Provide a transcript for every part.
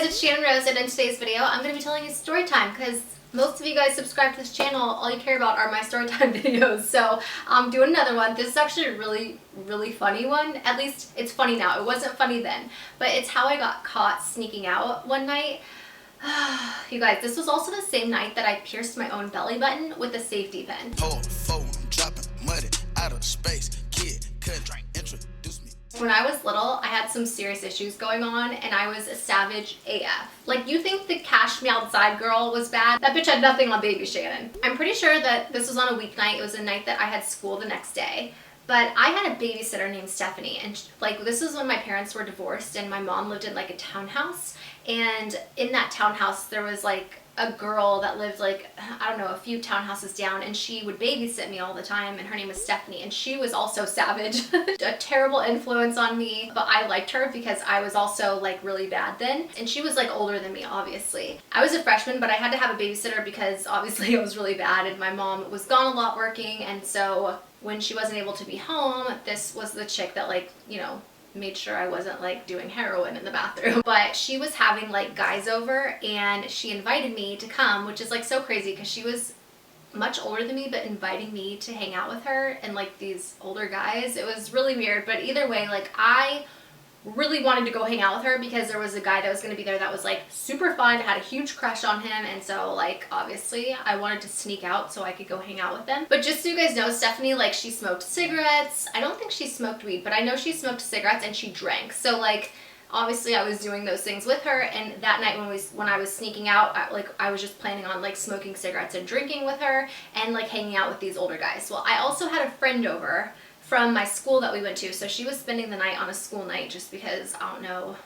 guys, it's Channon Rose, and in today's video I'm going to be telling you story time because most of you guys subscribe to this channel. All you care about are my story time videos, so I'm doing another one. This is actually a really funny one. At least it's funny now. It wasn't funny then, but it's how I got caught sneaking out one night. You guys, this was also the same night that I pierced my own belly button with a safety pin. When I was little, I had some serious issues going on, and I was a savage AF. Like, you think the Cash Me Outside girl was bad? That bitch had nothing on baby Shannon. I'm pretty sure that this was on a weeknight. It was a night that I had school the next day. But I had a babysitter named Stephanie, and like, this was when my parents were divorced and my mom lived in like a townhouse. And in that townhouse, there was like a girl that lived like, I don't know, a few townhouses down, and she would babysit me all the time, and her name was Stephanie, and she was also savage. A terrible influence on me, but I liked her because I was also like really bad then, and she was like older than me, obviously. I was a freshman, but I had to have a babysitter because obviously I was really bad and my mom was gone a lot working, and so when she wasn't able to be home, this was the chick that, like, you know, made sure I wasn't like doing heroin in the bathroom. But she was having like guys over, and she invited me to come, which is like so crazy because she was much older than me but inviting me to hang out with her and like these older guys. It was really weird, but either way, like, I really wanted to go hang out with her because there was a guy that was going to be there that was like super fun. I had a huge crush on him, and so like obviously I wanted to sneak out so I could go hang out with them. But just so you guys know, Stephanie, like, she smoked cigarettes. I don't think she smoked weed, but I know she smoked cigarettes, and she drank. So like, obviously I was doing those things with her, and that night when I was sneaking out, I was just planning on like smoking cigarettes and drinking with her and like hanging out with these older guys. Well, I also had a friend over from my school that we went to, so she was spending the night on a school night just because, I don't know,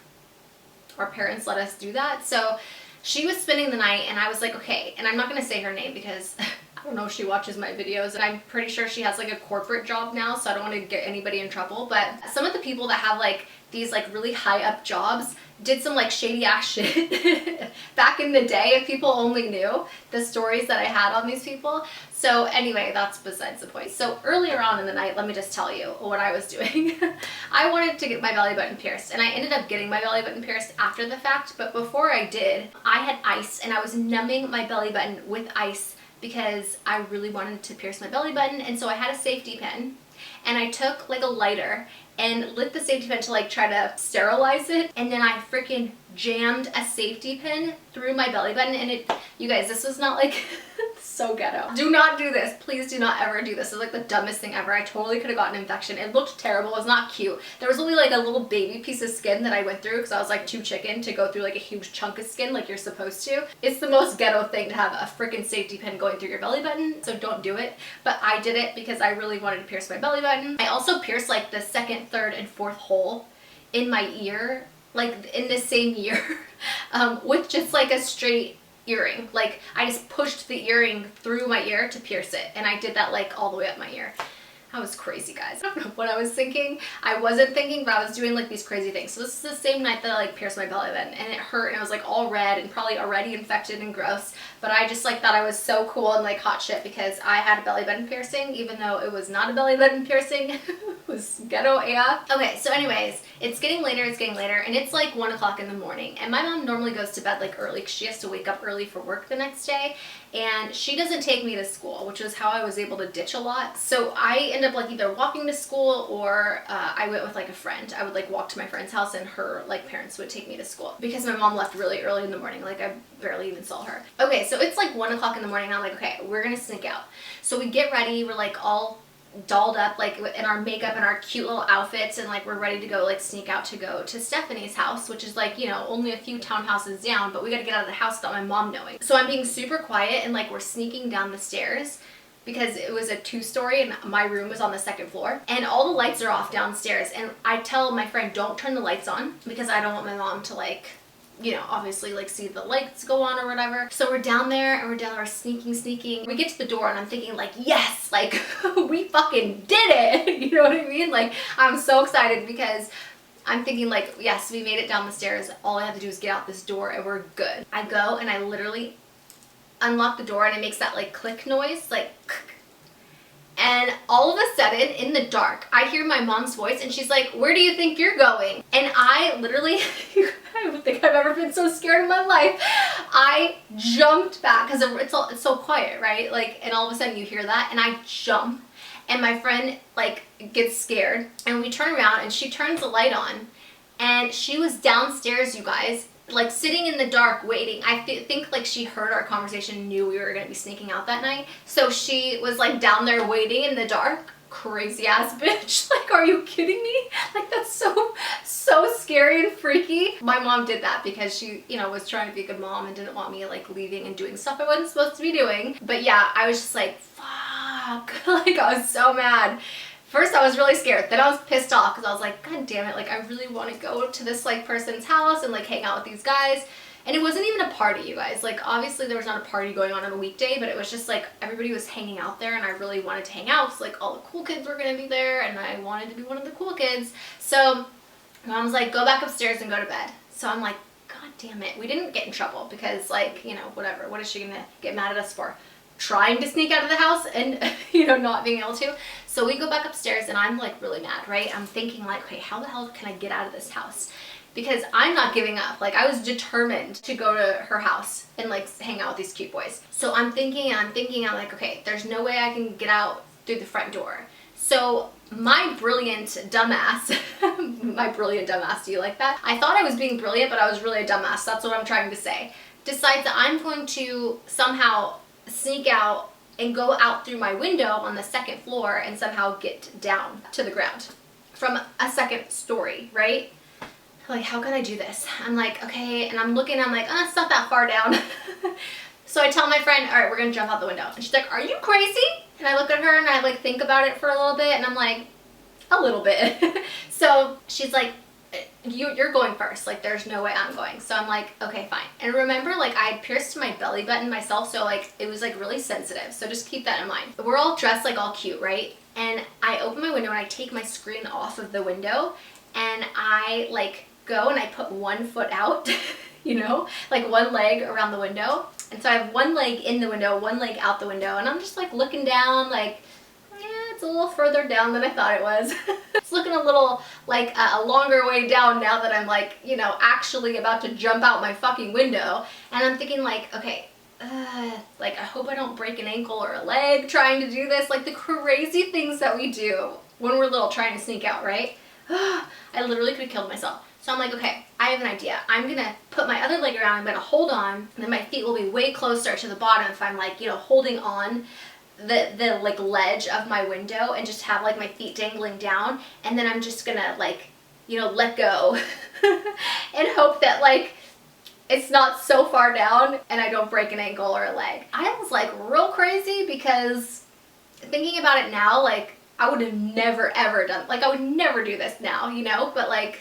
our parents let us do that. So she was spending the night, and I was like, okay, and I'm not going to say her name because I don't know if she watches my videos, and I'm pretty sure she has like a corporate job now, so I don't want to get anybody in trouble. But some of the people that have like these like really high up jobs did some like shady ass shit back in the day, if people only knew the stories that I had on these people. So anyway, that's besides the point. So earlier on in the night, let me just tell you what I was doing. I wanted to get my belly button pierced, and I ended up getting my belly button pierced after the fact, but before I did, I had ice, and I was numbing my belly button with ice because I really wanted to pierce my belly button. And so I had a safety pin, and I took like a lighter and lit the safety pin to like try to sterilize it, and then I freaking jammed a safety pin through my belly button. And it, you guys, this was not like so ghetto. Do not do this. Please do not ever do this. It's like the dumbest thing ever. I totally could have gotten an infection. It looked terrible. It was not cute. There was only like a little baby piece of skin that I went through because I was like too chicken to go through like a huge chunk of skin like you're supposed to. It's the most ghetto thing to have a freaking safety pin going through your belly button, so don't do it. But I did it because I really wanted to pierce my belly button. I also pierced like the second, third, and fourth hole in my ear, like in the same ear, with just like a straight earring. Like, I just pushed the earring through my ear to pierce it, and I did that like all the way up my ear. I was crazy, guys. I don't know what I was thinking. I wasn't thinking, but I was doing like these crazy things. So this is the same night that I like pierced my belly button, and it hurt, and it was like all red and probably already infected and gross. But I just like thought I was so cool and like hot shit because I had a belly button piercing, even though it was not a belly button piercing. It was ghetto AF. Okay, so anyways, it's getting later, and it's like 1 o'clock in the morning. And my mom normally goes to bed like early because she has to wake up early for work the next day. And she doesn't take me to school, which was how I was able to ditch a lot. So I end up like either walking to school, or I went with like a friend. I would like walk to my friend's house, and her like parents would take me to school because my mom left really early in the morning. Like, I barely even saw her. Okay, so it's like 1 o'clock in the morning, and I'm like, okay, we're gonna sneak out. So we get ready, we're like all dolled up like in our makeup and our cute little outfits, and like we're ready to go like sneak out to go to Stephanie's house, which is like, you know, only a few townhouses down, but we gotta get out of the house without my mom knowing. So I'm being super quiet, and like we're sneaking down the stairs because it was a 2-story and my room was on the 2nd floor, and all the lights are off downstairs. And I tell my friend, don't turn the lights on because I don't want my mom to like, you know, obviously like see the lights go on or whatever. So we're down there, and we're sneaking. We get to the door, and I'm thinking like, yes, like we fucking did it. You know what I mean? Like, I'm so excited because I'm thinking like, yes, we made it down the stairs. All I have to do is get out this door and we're good. I go and I literally unlock the door, and it makes that like click noise, like, And all of a sudden, in the dark, I hear my mom's voice and she's like, "Where do you think you're going?" And I literally, I don't think I've ever been so scared in my life. I jumped back because it's so quiet, right? Like, and all of a sudden you hear that and I jump and my friend like gets scared and we turn around and she turns the light on and she was downstairs, you guys, like sitting in the dark waiting. I think like she heard our conversation and knew we were going to be sneaking out that night. So she was like down there waiting in the dark. Crazy ass bitch. Like, are you kidding me? Like, that's so scary and freaky. My mom did that because she, you know, was trying to be a good mom and didn't want me like leaving and doing stuff I wasn't supposed to be doing. But yeah, I was just like, fuck. Like, I was so mad. First, I was really scared. Then I was pissed off because I was like, God damn it. Like, I really want to go to this like person's house and like hang out with these guys. And it wasn't even a party, you guys. Like, obviously there was not a party going on a weekday, but it was just like everybody was hanging out there and I really wanted to hang out. So like all the cool kids were going to be there and I wanted to be one of the cool kids. So mom's like, go back upstairs and go to bed. So I'm like, God damn it. We didn't get in trouble because like, you know, whatever. What is she going to get mad at us for? Trying to sneak out of the house and, you know, not being able to. So we go back upstairs and I'm like really mad, right? I'm thinking like, okay, how the hell can I get out of this house? Because I'm not giving up. Like, I was determined to go to her house and like hang out with these cute boys. So I'm thinking, I'm like, okay, there's no way I can get out through the front door. So my brilliant dumbass, do you like that? I thought I was being brilliant, but I was really a dumbass. That's what I'm trying to say. Decides that I'm going to somehow sneak out and go out through my window on the second floor and somehow get down to the ground from a second story, right? Like, how can I do this? I'm like, okay, and I'm looking, I'm like, oh, it's not that far down. So I tell my friend, all right, we're gonna jump out the window. And she's like, are you crazy? And I look at her and I like think about it for a little bit and I'm like, a little bit. So she's like, you're going first. Like, there's no way I'm going. So I'm like, okay, fine. And remember, like, I had pierced my belly button myself, so like it was like really sensitive. So just keep that in mind. We're all dressed like all cute, right? And I open my window and I take my screen off of the window and I like go and I put one foot out, you know, like one leg around the window. And so I have one leg in the window, one leg out the window, and I'm just like looking down like, yeah, it's a little further down than I thought it was. It's looking a little like a longer way down now that I'm like, you know, actually about to jump out my fucking window. And I'm thinking like, okay, like I hope I don't break an ankle or a leg trying to do this. Like the crazy things that we do when we're little trying to sneak out, right? I literally could have killed myself. So I'm like, okay, I have an idea. I'm gonna put my other leg around, I'm gonna hold on, and then my feet will be way closer to the bottom if I'm like, you know, holding on the like ledge of my window and just have like my feet dangling down, and then I'm just gonna like, you know, let go and hope that like it's not so far down and I don't break an ankle or a leg. I was like real crazy because thinking about it now, like I would have never ever done, like I would never do this now, you know, but like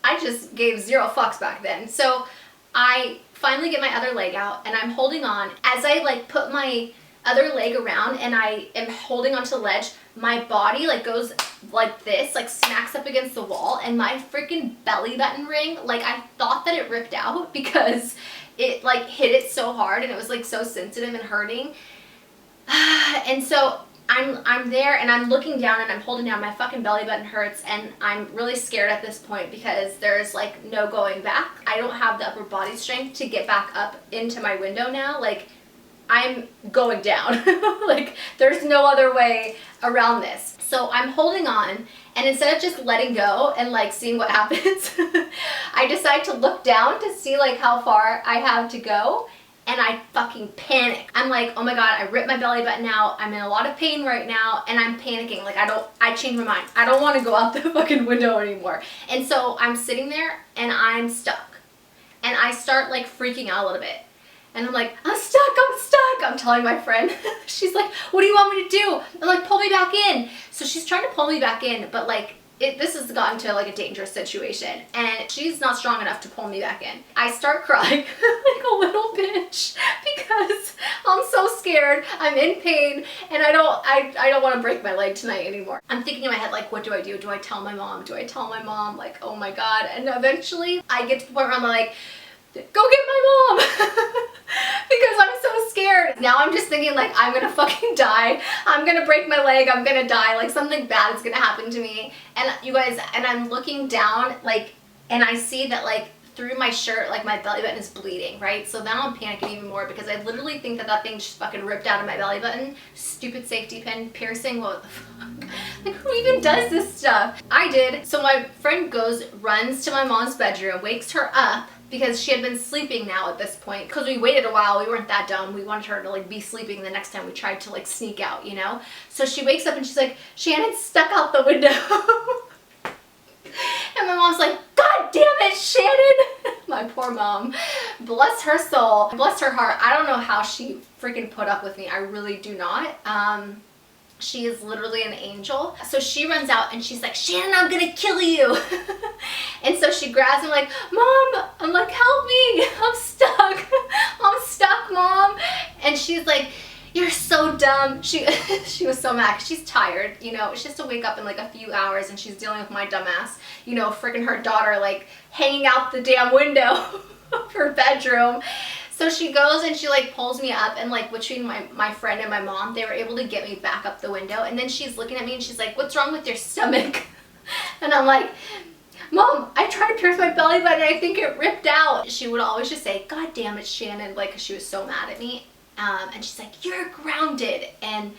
I just gave zero fucks back then. So I finally get my other leg out and I'm holding on. As I like put my other leg around and I am holding onto the ledge, my body like goes like this, like smacks up against the wall, and my freaking belly button ring, like I thought that it ripped out because it like hit it so hard and it was like so sensitive and hurting. And so I'm there and I'm looking down and I'm holding down, my fucking belly button hurts and I'm really scared at this point because there's like no going back. I don't have the upper body strength to get back up into my window now. Like I'm going down. Like there's no other way around this. So I'm holding on, and instead of just letting go and like seeing what happens, I decide to look down to see like how far I have to go. And I fucking panic. I'm like, oh my God, I ripped my belly button out. I'm in a lot of pain right now and I'm panicking. Like I changed my mind. I don't want to go out the fucking window anymore. And so I'm sitting there and I'm stuck. And I start like freaking out a little bit. And I'm like, I'm stuck. I'm telling my friend. She's like, what do you want me to do? I'm like, pull me back in. So she's trying to pull me back in, but like, this has gotten to like a dangerous situation and she's not strong enough to pull me back in. I start crying like a little bitch because I'm so scared, I'm in pain, and I don't want to break my leg tonight anymore. I'm thinking in my head like, what do I do? Do I tell my mom? Do I tell my mom? Like, oh my God. And eventually I get to the point where I'm like, go get my mom. Because I'm so scared. shirt. Now I'm just thinking like, I'm gonna fucking die. I'm gonna break my leg. I'm gonna die. Like something bad is gonna happen to me. And you guys, and I'm looking down like, and I see that like through my shirt, like my belly button is bleeding, right? So now I'm panicking even more because I literally think that that thing just fucking ripped out of my belly button. Stupid safety pin piercing, what the fuck? Like who even does this stuff? I did. So my friend runs to my mom's bedroom, wakes her up because she had been sleeping now at this point. Because we waited a while, we weren't that dumb. We wanted her to like be sleeping the next time we tried to like sneak out, you know? So she wakes up and she's like, Shannon stuck out the window. And my mom's like, God damn it, Shannon! My poor mom. Bless her soul. Bless her heart. I don't know how she freaking put up with me. I really do not. She is literally an angel. So she runs out and she's like, Shannon, I'm gonna kill you. And so she grabs him like, Mom, I'm like, help me. I'm stuck. I'm stuck, Mom. And she's like, you're so dumb. She was so mad. She's tired, you know. She has to wake up in like a few hours and she's dealing with my dumbass, you know, freaking her daughter like hanging out the damn window of her bedroom. So she goes and she like pulls me up, and like between my friend and my mom, they were able to get me back up the window. And then she's looking at me and she's like, what's wrong with your stomach? And I'm like, Mom, I tried to pierce my belly button and I think it ripped out. She would always just say, God damn it, Shannon, like 'cause she was so mad at me. And she's like, you're grounded. And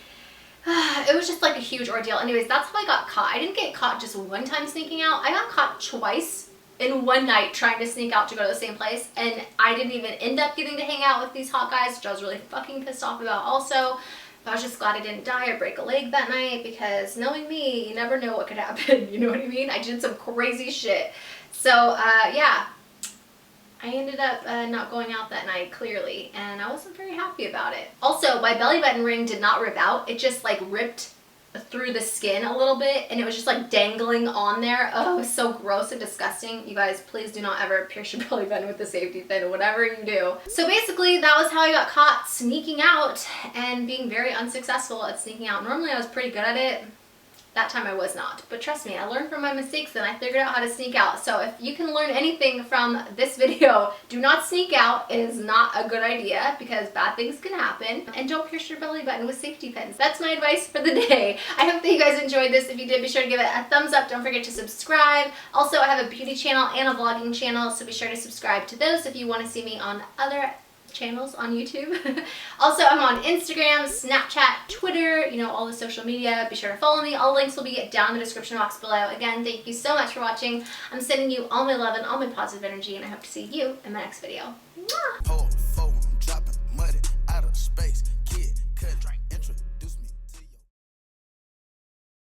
it was just like a huge ordeal. Anyways, that's how I got caught. I didn't get caught just one time sneaking out. I got caught twice in one night trying to sneak out to go to the same place. And I didn't even end up getting to hang out with these hot guys, which I was really fucking pissed off about also. But I was just glad I didn't die or break a leg that night, because knowing me, you never know what could happen. You know what I mean? I did some crazy shit. So, yeah. I ended up not going out that night, clearly, and I wasn't very happy about it. Also, my belly button ring did not rip out. It just like ripped through the skin a little bit, and it was just like dangling on there. Oh, it was so gross and disgusting. You guys, please do not ever pierce your belly button with a safety pin, whatever you do. So basically, that was how I got caught sneaking out and being very unsuccessful at sneaking out. Normally, I was pretty good at it. That time I was not, but trust me, I learned from my mistakes and I figured out how to sneak out. So if you can learn anything from this video, do not sneak out. It is not a good idea because bad things can happen. And don't pierce your belly button with safety pins. That's my advice for the day. I hope that you guys enjoyed this. If you did, be sure to give it a thumbs up. Don't forget to subscribe. Also, I have a beauty channel and a vlogging channel, so be sure to subscribe to those if you want to see me on other channels on YouTube. Also, I'm on Instagram, Snapchat, Twitter, you know, all the social media. Be sure to follow me. All links will be down in the description box below. Again, thank you so much for watching. I'm sending you all my love and all my positive energy, and I hope to see you in my next video. Mwah!